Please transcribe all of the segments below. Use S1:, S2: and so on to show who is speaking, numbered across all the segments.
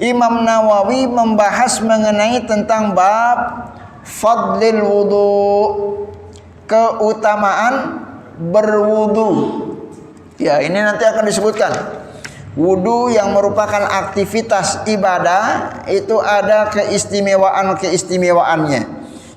S1: Imam Nawawi membahas mengenai tentang bab fadlil wudu, keutamaan berwudu. Ya, ini nanti akan disebutkan. Wudu yang merupakan aktivitas ibadah itu ada keistimewaan-keistimewaannya.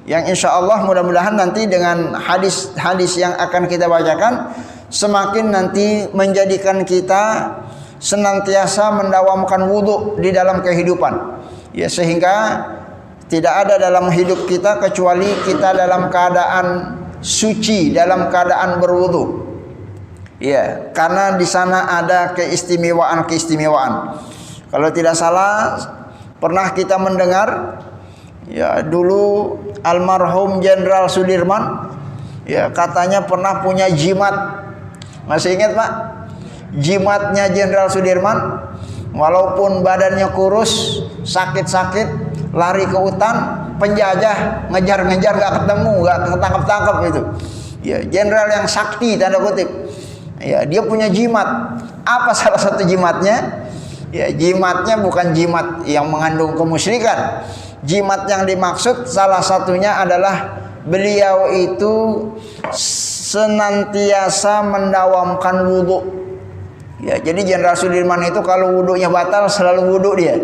S1: Yang insya Allah mudah-mudahan nanti dengan hadis-hadis yang akan kita bacakan semakin nanti menjadikan kita senantiasa mendawamkan wudu di dalam kehidupan. Ya, sehingga tidak ada dalam hidup kita kecuali kita dalam keadaan suci, dalam keadaan berwudu. Ya, karena di sana ada keistimewaan-keistimewaan. Kalau tidak salah pernah kita mendengar ya dulu almarhum Jenderal Sudirman ya katanya pernah punya jimat. Masih ingat Pak? Jimatnya Jenderal Sudirman, walaupun badannya kurus, sakit-sakit, lari ke hutan, penjajah ngejar-ngejar gak ketemu, gak ketangkap-tangkap itu. Ya, jenderal yang sakti tanda kutip. Ya, dia punya jimat. Apa salah satu jimatnya? Ya, jimatnya bukan jimat yang mengandung kemusyrikan. Jimat yang dimaksud salah satunya adalah beliau itu senantiasa mendawamkan wudu. Ya, jadi Jenderal Sudirman itu kalau wudunya batal selalu wudu dia.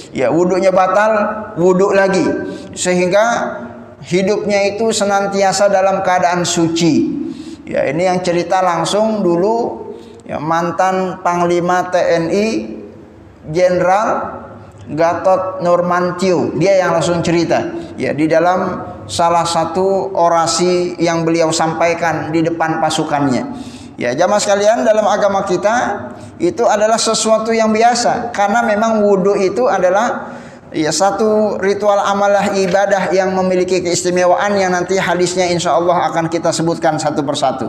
S1: Ya, wudunya batal, wudu lagi. Sehingga hidupnya itu senantiasa dalam keadaan suci. Ya, ini yang cerita langsung dulu ya, mantan Panglima TNI Jenderal Gatot Nurmantio. Dia yang langsung cerita. Ya, di dalam salah satu orasi yang beliau sampaikan di depan pasukannya. Ya, jamaah sekalian, dalam agama kita itu adalah sesuatu yang biasa karena memang wudu itu adalah ya satu ritual amalah ibadah yang memiliki keistimewaan yang nanti hadisnya insya Allah akan kita sebutkan satu persatu.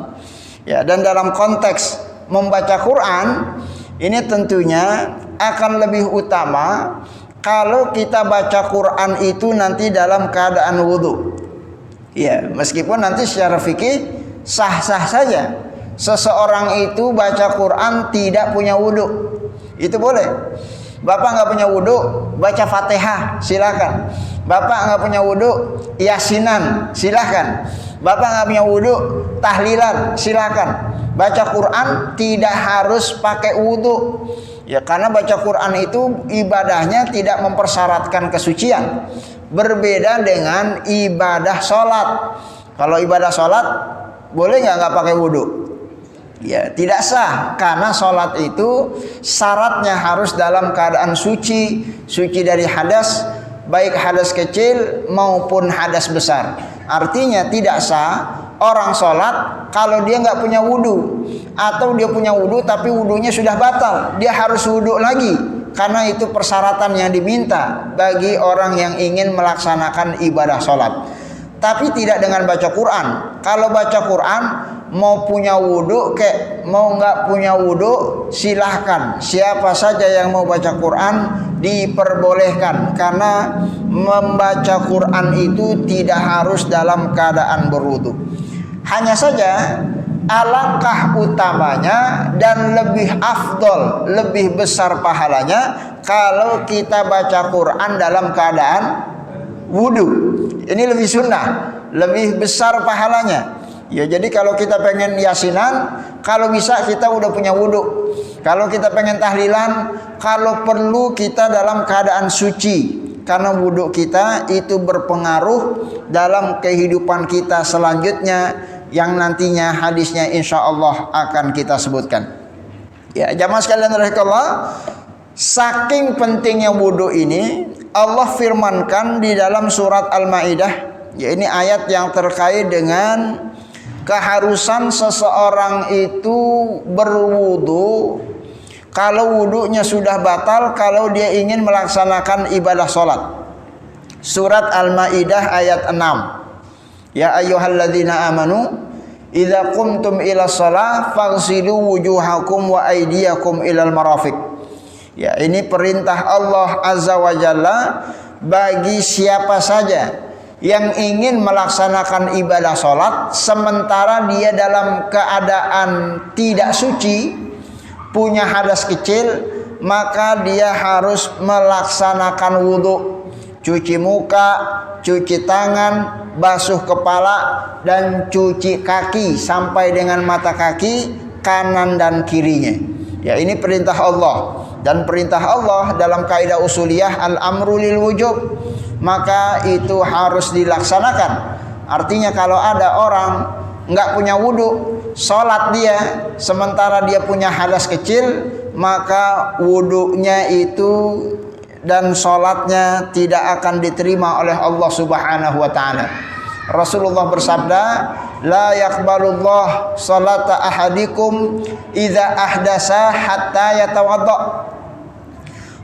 S1: Ya, dan dalam konteks membaca Quran ini tentunya akan lebih utama kalau kita baca Quran itu nanti dalam keadaan wudu. Ya, meskipun nanti secara fikih sah-sah saja. Seseorang itu baca Quran tidak punya wudu, itu boleh. Bapak nggak punya wudu, baca Fatihah, silakan. Bapak nggak punya wudu, yasinan, silakan. Bapak nggak punya wudu, tahlilan, silakan. Baca Quran tidak harus pakai wudu. Ya, karena baca Quran itu ibadahnya tidak mempersyaratkan kesucian. Berbeda dengan ibadah sholat. Kalau ibadah sholat boleh nggak pakai wudu? Ya, tidak sah karena sholat itu syaratnya harus dalam keadaan suci, suci dari hadas, baik hadas kecil maupun hadas besar. Artinya tidak sah orang sholat kalau dia nggak punya wudu, atau dia punya wudu tapi wudunya sudah batal, dia harus wudu lagi karena itu persyaratan yang diminta bagi orang yang ingin melaksanakan ibadah sholat. Tapi tidak dengan baca Quran. Kalau baca Quran mau punya wudu mau nggak punya wudu silahkan. Siapa saja yang mau baca Quran diperbolehkan karena membaca Quran itu tidak harus dalam keadaan berwudu. Hanya saja alangkah utamanya dan lebih afdol, lebih besar pahalanya kalau kita baca Quran dalam keadaan wudu. Ini lebih sunnah, lebih besar pahalanya. Ya, jadi kalau kita pengen yasinan, kalau bisa kita udah punya wudu. Kalau kita pengen tahlilan, kalau perlu kita dalam keadaan suci. Karena wudu kita itu berpengaruh dalam kehidupan kita selanjutnya yang nantinya hadisnya insya Allah akan kita sebutkan. Ya, jamaah sekalian rahimakumullah, saking pentingnya wudu ini Allah firmankan di dalam surat Al-Maidah, ya ini ayat yang terkait dengan keharusan seseorang itu berwudu kalau wudunya sudah batal kalau dia ingin melaksanakan ibadah sholat. Surat Al-Maidah ayat 6. Ya ayyuhalladzina amanu idza qumtum ila shalah faghsilu wujuhakum wa aydiyakum ilal marafiq. Ya, ini perintah Allah Azza wa Jalla bagi siapa saja yang ingin melaksanakan ibadah sholat sementara dia dalam keadaan tidak suci, punya hadas kecil maka dia harus melaksanakan wudu. Cuci muka, cuci tangan, basuh kepala, dan cuci kaki sampai dengan mata kaki kanan dan kirinya. Ya, ini perintah Allah. Dan perintah Allah dalam kaidah usuliyah al-amru lil wujub, maka itu harus dilaksanakan. Artinya kalau ada orang enggak punya wudu, sholat dia sementara dia punya hadas kecil, maka wudunya itu dan sholatnya tidak akan diterima oleh Allah Subhanahu wa ta'ala. Rasulullah bersabda, la yaqbalullah salata ahadikum idza ahdasa hatta yatawadda.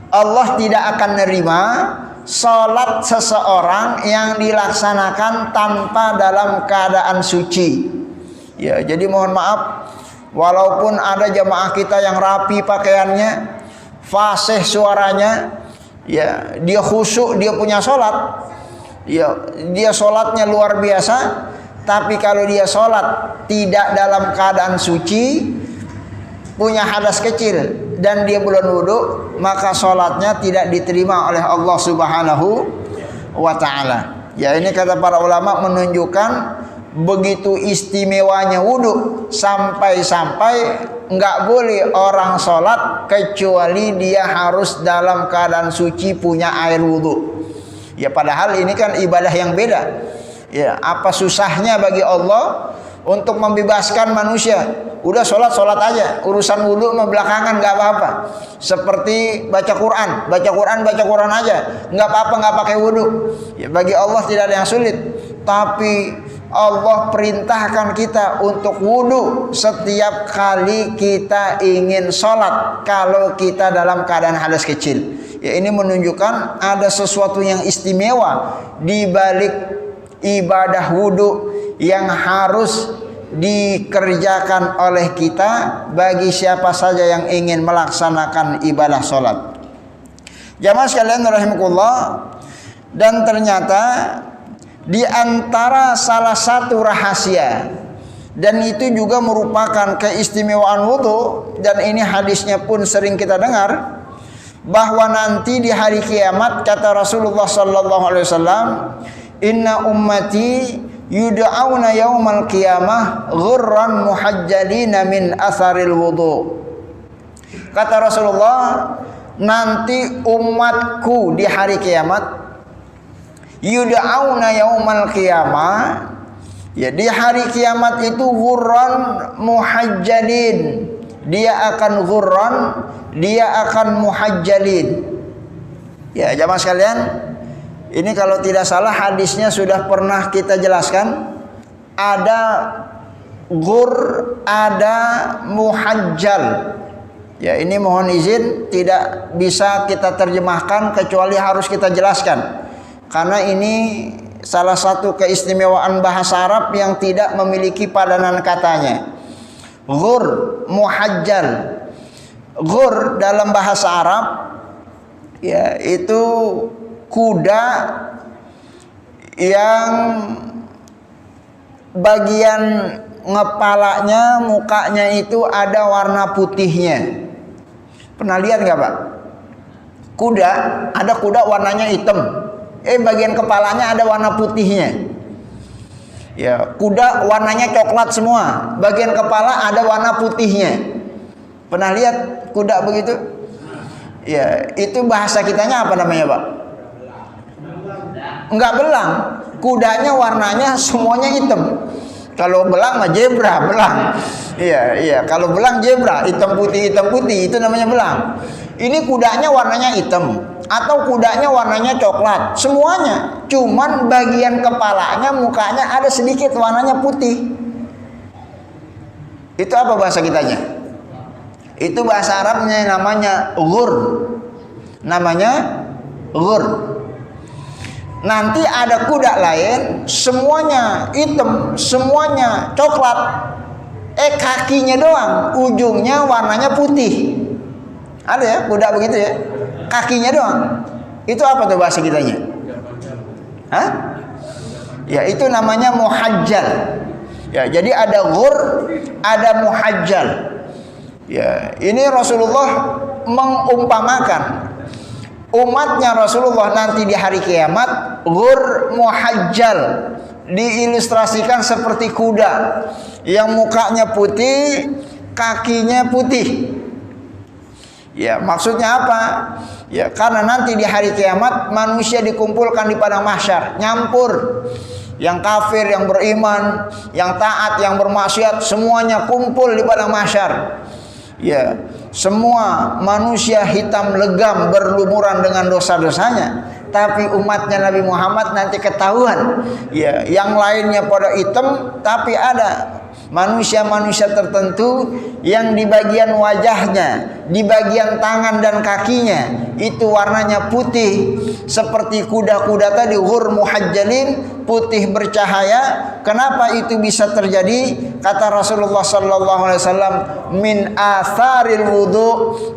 S1: Allah tidak akan nerima salat seseorang yang dilaksanakan tanpa dalam keadaan suci. Ya, jadi mohon maaf, walaupun ada jamaah kita yang rapi pakaiannya, fasih suaranya, ya, dia khusyuk, dia punya salat. Ya, dia sholatnya luar biasa, tapi kalau dia sholat tidak dalam keadaan suci, punya hadas kecil dan dia belum wudu, maka sholatnya tidak diterima oleh Allah Subhanahu wa ta'ala. Ya, ini kata para ulama menunjukkan begitu istimewanya wudu, sampai-sampai enggak boleh orang sholat kecuali dia harus dalam keadaan suci, punya air wudu. Ya, padahal ini kan ibadah yang beda. Ya, apa susahnya bagi Allah untuk membebaskan manusia? Udah sholat aja, urusan wudu mah belakangan, nggak apa-apa. Seperti baca Quran aja, nggak apa-apa, nggak pakai wudu. Ya, bagi Allah tidak ada yang sulit. Tapi Allah perintahkan kita untuk wudu setiap kali kita ingin sholat kalau kita dalam keadaan hadas kecil. Ya, ini menunjukkan ada sesuatu yang istimewa di balik ibadah wudu yang harus dikerjakan oleh kita bagi siapa saja yang ingin melaksanakan ibadah sholat. Jamaah sekalian rahimakumullah, dan ternyata di antara salah satu rahasia, dan itu juga merupakan keistimewaan wudu, dan ini hadisnya pun sering kita dengar, bahwa nanti di hari kiamat kata Rasulullah sallallahu alaihi wasallam, inna ummati yud'auna yaumal qiyamah ghurran muhajjalina min atharil wudu. Kata Rasulullah, nanti umatku di hari kiamat yud'auna yaumal qiyamah, ya, di hari kiamat itu ghurran muhajjalin, dia akan ghurran, dia akan muhajjalin. Ya, jamaah sekalian, ini kalau tidak salah hadisnya sudah pernah kita jelaskan. Ada ghur, ada muhajjal. Ya, ini mohon izin tidak bisa kita terjemahkan kecuali harus kita jelaskan, karena ini salah satu keistimewaan bahasa Arab yang tidak memiliki padanan katanya. Ghur, muhajjal. Ghur dalam bahasa Arab, ya, itu kuda yang bagian ngepalanya, mukanya itu ada warna putihnya. Pernah lihat nggak, Pak? Kuda, ada kuda warnanya hitam, bagian kepalanya ada warna putihnya. Ya, kuda warnanya coklat semua, bagian kepala ada warna putihnya. Pernah lihat kuda begitu? Ya, itu bahasa kitanya apa namanya, Pak? Enggak belang. Kudanya warnanya semuanya hitam. Kalau belang mah zebra, belang. Iya, kalau belang zebra, hitam putih, itu namanya belang. Ini kudanya warnanya hitam atau kudanya warnanya coklat, semuanya. Cuman bagian kepalanya, mukanya ada sedikit warnanya putih. Itu apa bahasa kitanya? Itu bahasa Arabnya namanya ghur. Namanya ghur. Nanti ada kuda lain semuanya hitam, semuanya coklat. Kakinya doang, ujungnya warnanya putih. Ada ya kuda begitu ya? Kakinya doang. Itu apa tuh bahasa kitanya? Hah? Ya, itu namanya muhajjal. Ya, jadi ada ghur, ada muhajjal. Ya, ini Rasulullah mengumpamakan umatnya Rasulullah nanti di hari kiamat ghur muhajjal, diilustrasikan seperti kuda yang mukanya putih, kakinya putih. Ya, maksudnya apa? Ya, karena nanti di hari kiamat manusia dikumpulkan di padang mahsyar, nyampur. Yang kafir, yang beriman, yang taat, yang bermaksiat, semuanya kumpul di padang mahsyar. Ya, semua manusia hitam legam berlumuran dengan dosa-dosanya. Tapi umatnya Nabi Muhammad nanti ketahuan. Ya, yang lainnya pada hitam, tapi ada manusia-manusia tertentu yang di bagian wajahnya, di bagian tangan dan kakinya itu warnanya putih seperti kuda-kuda tadi, ghur muhajjalin, putih bercahaya. Kenapa itu bisa terjadi? Kata Rasulullah sallallahu alaihi wasallam, min atharil wudu,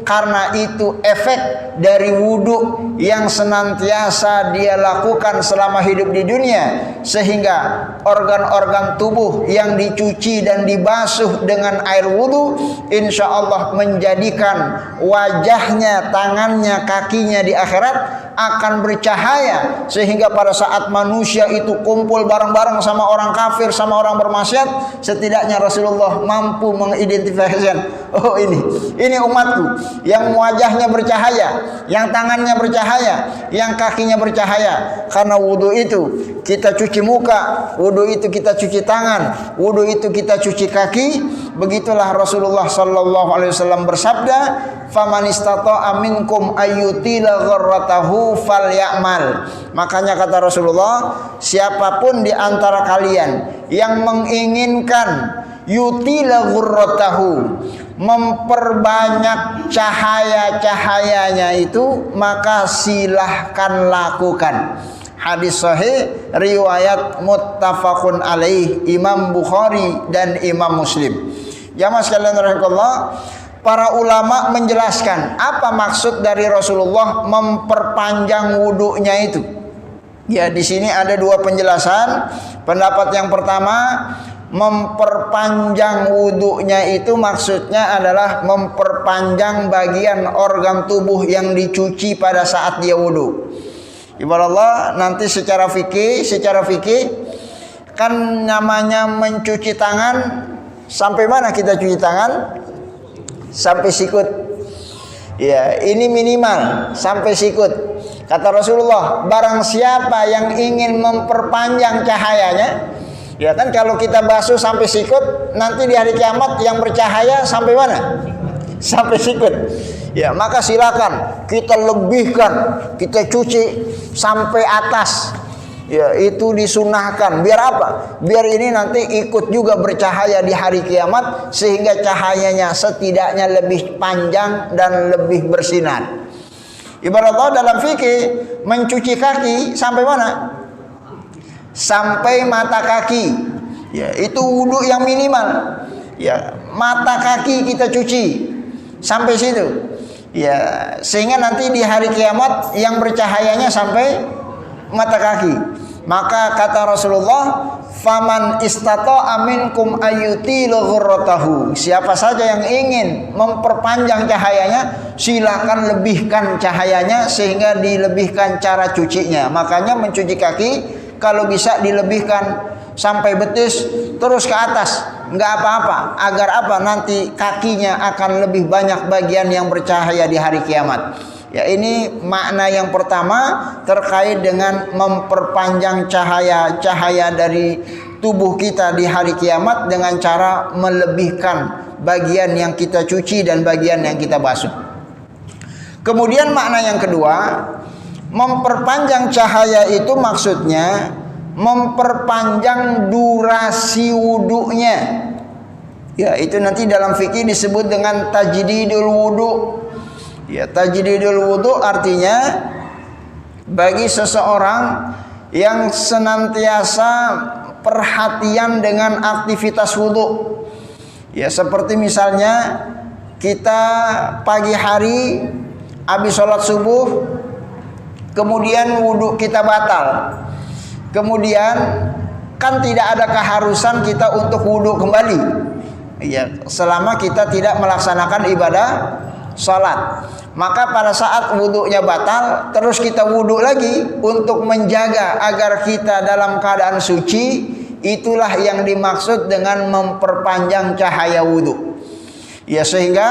S1: karena itu efek dari wudu yang senantiasa dia lakukan selama hidup di dunia, sehingga organ-organ tubuh yang dicuci dan dibasuh dengan air wudu insya Allah menjadikan wajahnya, tangannya, kakinya di akhirat akan bercahaya, sehingga pada saat manusia itu kumpul bareng-bareng sama orang kafir, sama orang bermaksiat, setidaknya Rasulullah mampu mengidentifikasikan, oh ini umatku yang wajahnya bercahaya, yang tangannya bercahaya, yang kakinya bercahaya. Karena wudu itu kita cuci muka, wudu itu kita cuci tangan, wudu itu kita cuci kaki. Begitulah Rasulullah sallallahu alaihi wasallam bersabda, faman istata'a minkum ayyutila gharratahu falyamal. Makanya kata Rasulullah, siapapun di antara kalian yang menginginkan yutila ghurratahu, memperbanyak cahaya-cahayanya itu, maka silahkan lakukan. Hadis sahih riwayat muttafaqun alaih, Imam Bukhari dan Imam Muslim. Jamaah sekalian rahimakumullah, para ulama menjelaskan apa maksud dari Rasulullah memperpanjang wudunya itu. Ya, di sini ada dua penjelasan. Pendapat yang pertama, memperpanjang wudunya itu maksudnya adalah memperpanjang bagian organ tubuh yang dicuci pada saat dia wudu. Ibaratlah nanti secara fikih kan namanya mencuci tangan, sampai mana kita cuci tangan? Sampai sikut. Ya, ini minimal sampai sikut. Kata Rasulullah, barang siapa yang ingin memperpanjang cahayanya, ya kan kalau kita basuh sampai sikut, nanti di hari kiamat yang bercahaya sampai mana? Sampai sikut. Ya, maka silakan kita lebihkan, kita cuci sampai atas. Ya, itu disunahkan. Biar apa? Biar ini nanti ikut juga bercahaya di hari kiamat, sehingga cahayanya setidaknya lebih panjang dan lebih bersinar. Ibaratnya dalam fikih mencuci kaki sampai mana? Sampai mata kaki. Ya, itu wudu yang minimal. Ya, mata kaki kita cuci sampai situ. Ya, sehingga nanti di hari kiamat yang bercahayanya sampai mata kaki. Maka kata Rasulullah, faman istata'a minkum ayyutila ghurratahu, siapa saja yang ingin memperpanjang cahayanya, silakan lebihkan cahayanya sehingga dilebihkan cara cucinya. Makanya mencuci kaki kalau bisa dilebihkan sampai betis terus ke atas, nggak apa-apa. Agar apa? Nanti kakinya akan lebih banyak bagian yang bercahaya di hari kiamat. Ya, ini makna yang pertama terkait dengan memperpanjang cahaya dari tubuh kita di hari kiamat dengan cara melebihkan bagian yang kita cuci dan bagian yang kita basuh. Kemudian makna yang kedua, memperpanjang cahaya itu maksudnya memperpanjang durasi wudunya. Ya, itu nanti dalam fikih disebut dengan tajdidul wudu. Ya, tajdidul wudu artinya bagi seseorang yang senantiasa perhatian dengan aktivitas wudu. Ya, seperti misalnya kita pagi hari habis sholat subuh, kemudian wudu kita batal. Kemudian kan tidak ada keharusan kita untuk wudu kembali. Ya, selama kita tidak melaksanakan ibadah salat. Maka pada saat wudunya batal, terus kita wudu lagi untuk menjaga agar kita dalam keadaan suci, itulah yang dimaksud dengan memperpanjang cahaya wudu. Ya, sehingga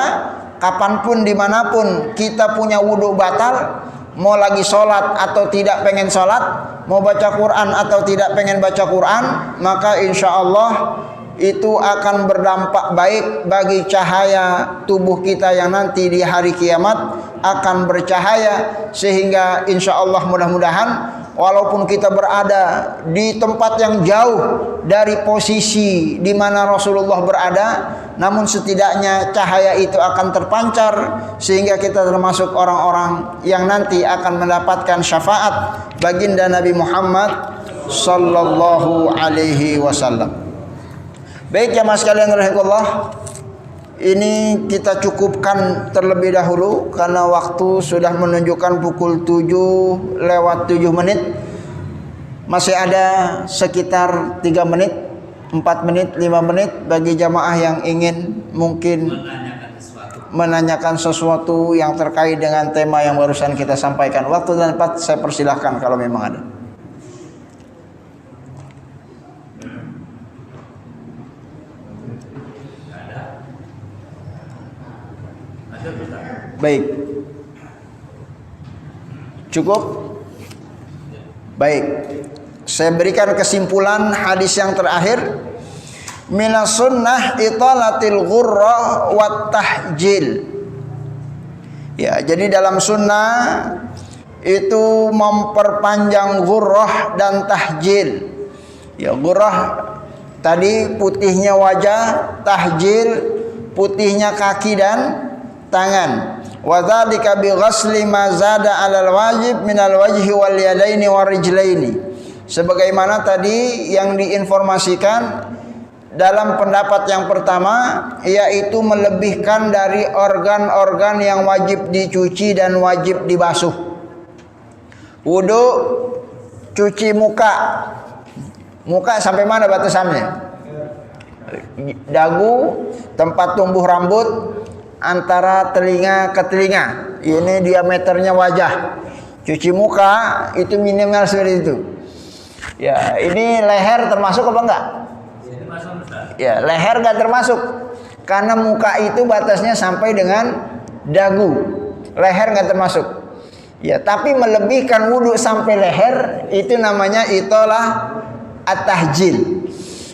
S1: kapanpun dimanapun kita punya wudu batal, mau lagi sholat atau tidak pengen sholat, mau baca Quran atau tidak pengen baca Quran, maka insya Allah itu akan berdampak baik bagi cahaya tubuh kita yang nanti di hari kiamat akan bercahaya, sehingga insya Allah mudah-mudahan walaupun kita berada di tempat yang jauh dari posisi di mana Rasulullah berada, namun setidaknya cahaya itu akan terpancar sehingga kita termasuk orang-orang yang nanti akan mendapatkan syafaat baginda Nabi Muhammad sallallahu alaihi wasallam. Baik jamaah sekalian rahimakumullah, ini kita cukupkan terlebih dahulu karena waktu sudah menunjukkan pukul 7:07. Masih ada sekitar 3 menit, 4 menit, 5 menit bagi jamaah yang ingin mungkin menanyakan sesuatu yang terkait dengan tema yang barusan kita sampaikan. Waktu dan tempat saya persilahkan kalau memang ada. Baik. Cukup? Baik. Saya berikan kesimpulan hadis yang terakhir. Minas sunnah italatil ghurra wat tahjil. Ya, jadi dalam sunnah itu memperpanjang ghurrah dan tahjil. Ya, ghurrah tadi putihnya wajah, tahjil putihnya kaki dan tangan. Wa dzalika bi ghasli ma zada 'alal wajib minal wajhi wal yadaini warijlaini. Sebagaimana tadi yang diinformasikan dalam pendapat yang pertama, yaitu melebihkan dari organ-organ yang wajib dicuci dan wajib dibasuh. Wudu cuci muka. Muka sampai mana batasannya? Dagu, tempat tumbuh rambut, antara telinga ke telinga. Ini diameternya wajah. Cuci muka itu minimal seperti itu. Ya, ini leher termasuk apa enggak? Ya, leher enggak termasuk. Karena muka itu batasnya sampai dengan dagu. Leher enggak termasuk. Ya, tapi melebihkan wudu sampai leher itu namanya itolah at-tahjil.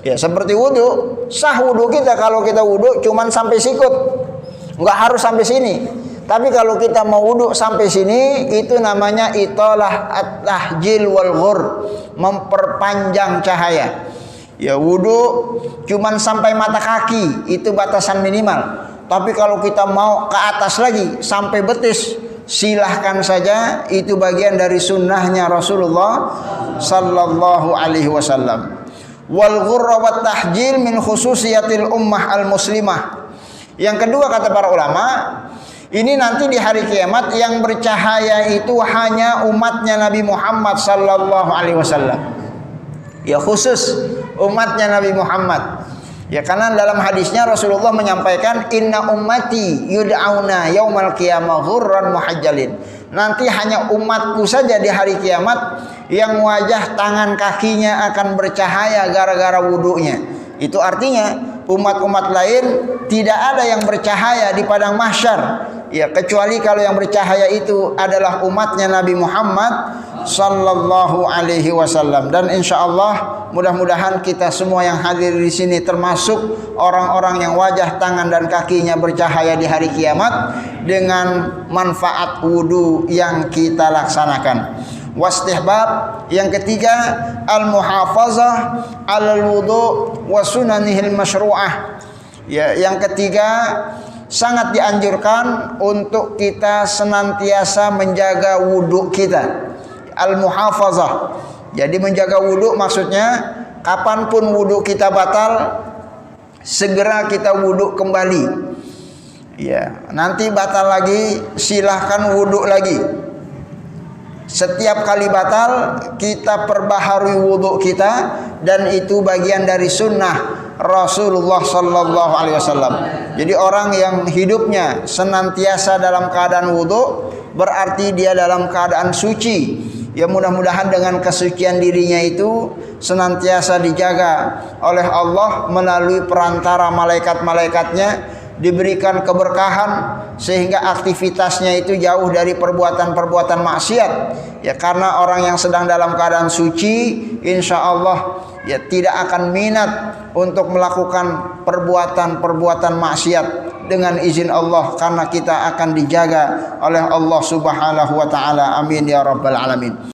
S1: Ya, seperti wudu, sah wudu kita kalau kita wudu cuman sampai sikut. Enggak harus sampai sini. Tapi kalau kita mau wudu sampai sini, itu namanya italah at-tahjil wal ghur, memperpanjang cahaya. Ya, wudu cuman sampai mata kaki, itu batasan minimal. Tapi kalau kita mau ke atas lagi sampai betis, silahkan saja, itu bagian dari sunnahnya Rasulullah sallallahu alaihi wasallam. Wal ghurra wat tahjil min khususiyatil ummah al muslimah. Yang kedua kata para ulama, ini nanti di hari kiamat yang bercahaya itu hanya umatnya Nabi Muhammad sallallahu alaihi wasallam. Ya, khusus umatnya Nabi Muhammad. Ya, karena dalam hadisnya Rasulullah menyampaikan inna ummati yud'auna yaumal qiyamah ghurran muhajjalin. Nanti hanya umatku saja di hari kiamat yang wajah tangan kakinya akan bercahaya gara-gara wudunya. Itu artinya umat-umat lain tidak ada yang bercahaya di padang mahsyar, ya, kecuali kalau yang bercahaya itu adalah umatnya Nabi Muhammad sallallahu alaihi wasallam. Dan insyaallah mudah-mudahan kita semua yang hadir di sini termasuk orang-orang yang wajah, tangan dan kakinya bercahaya di hari kiamat dengan manfaat wudu yang kita laksanakan. Wastihbab yang ketiga, al-muhafazah alal wudu wa sunanihil masyru'ah. Ya, yang ketiga, sangat dianjurkan untuk kita senantiasa menjaga wudu kita. Al-muhafazah. Jadi menjaga wudu maksudnya kapanpun wudu kita batal, segera kita wudu kembali. Ya, nanti batal lagi, silahkan wudu lagi. Setiap kali batal kita perbaharui wudu kita, dan itu bagian dari sunnah Rasulullah sallallahu alaihi wasallam. Jadi orang yang hidupnya senantiasa dalam keadaan wudu berarti dia dalam keadaan suci. Ya mudah-mudahan dengan kesucian dirinya itu senantiasa dijaga oleh Allah melalui perantara malaikat-malaikatnya, diberikan keberkahan sehingga aktivitasnya itu jauh dari perbuatan-perbuatan maksiat. Ya karena orang yang sedang dalam keadaan suci, insya Allah ya tidak akan minat untuk melakukan perbuatan-perbuatan maksiat dengan izin Allah, karena kita akan dijaga oleh Allah Subhanahu wa taala. Amin ya rabbal alamin.